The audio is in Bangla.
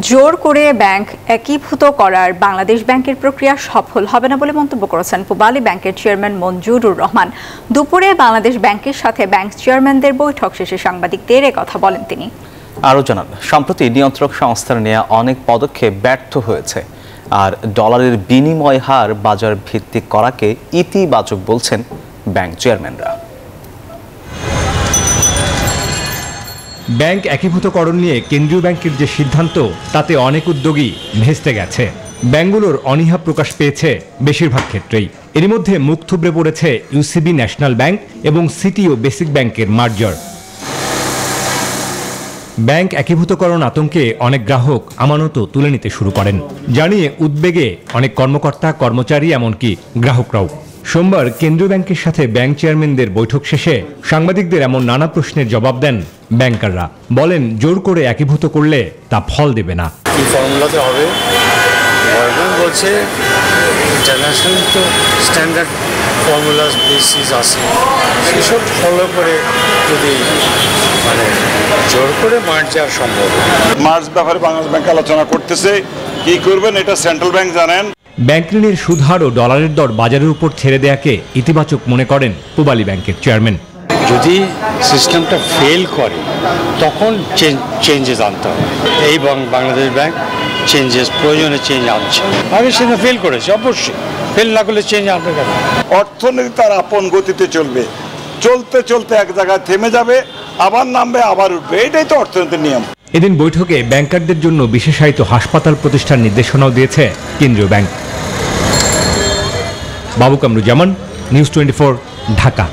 জোর করে ব্যাংক একীভূত করার বাংলাদেশ ব্যাংকের প্রক্রিয়া সফল হবে না বলে মন্তব্য করেছেন পূবালী ব্যাংকের চেয়ারম্যান মঞ্জুরুর রহমান। দুপুরে বাংলাদেশ ব্যাংকের সাথে ব্যাংক চেয়ারম্যানদের বৈঠক শেষে সাংবাদিকদের কথা বলেন তিনি। আরও জানান, সম্প্রতি নিয়ন্ত্রক সংস্থার নেওয়া অনেক পদক্ষেপ ব্যর্থ হয়েছে, আর ডলারের বিনিময় হার বাজার ভিত্তিক করাকে ইতিবাচক বলছেন ব্যাংক চেয়ারম্যানরা। ব্যাংক একীভূতকরণ নিয়ে কেন্দ্রীয় ব্যাংকের যে সিদ্ধান্ত, তাতে অনেক উদ্যোগী ভেস্তে গেছে। ব্যাংকগুলোর অনীহা প্রকাশ পেয়েছে বেশিরভাগ ক্ষেত্রেই। এর মধ্যে মুখ থুবড়ে পড়েছে ইউসিবি ন্যাশনাল ব্যাংক এবং সিটি ও বেসিক ব্যাংকের মার্জার। ব্যাংক একীভূতকরণ আতঙ্কে অনেক গ্রাহক আমানতও তুলে নিতে শুরু করেন, জানিয়ে উদ্বেগে অনেক কর্মকর্তা, কর্মচারী, এমনকি গ্রাহকরাও। সোমবার কেন্দ্রীয় ব্যাংকের সাথে ব্যাংক চেয়ারম্যানদের বৈঠক শেষে সাংবাদিকদের এমন নানা প্রশ্নের জবাব দেন ব্যাংকাররা। বলেন, জোর করে একীভূত করলে তা ফল দেবে না। কি ফর্মুলাতে হবে বলছে, ইন্টারন্যাশনাল তো স্ট্যান্ডার্ড ফর্মুলাস বেসিস আছে, সেসব ফলো করে যদি জোর করে মার্চ যাওয়া সম্ভব। মার্চ ব্যাপারে বাংলাদেশ ব্যাংক আলোচনা করতেছে, কি করবেন এটা সেন্ট্রাল ব্যাংক জানেন। ব্যাংক ঋণের সুদহার ও ডলারের দর বাজারের উপর ছেড়ে দেয়াকে ইতিবাচক মনে করেন পূবালী ব্যাংকের চেয়ারম্যান। যদি সিস্টেমটা ফেল করে তখন চেঞ্জেস আনতে হবে। এই বাংলাদেশ ব্যাংক প্রয়োজনে চেঞ্জ আনছে। আগে সেটা ফেল করেছে, অবশ্যই ফেল না করলে চেঞ্জ আনবে কেন? অর্থনীতি তার আপন গতিতে চলবে, চলতে চলতে এক জায়গায় থেমে যাবে, আবার নামবে, আবার উঠবে, এটাই তো অর্থনীতির নিয়ম। এদিন বৈঠকে ব্যাংকারদের জন্য বিশেষায়িত হাসপাতাল প্রতিষ্ঠার নির্দেশনাও দিয়েছে কেন্দ্রীয় ব্যাংক। বাবু কামরুজ্জামান, নিউজ 24, ঢাকা।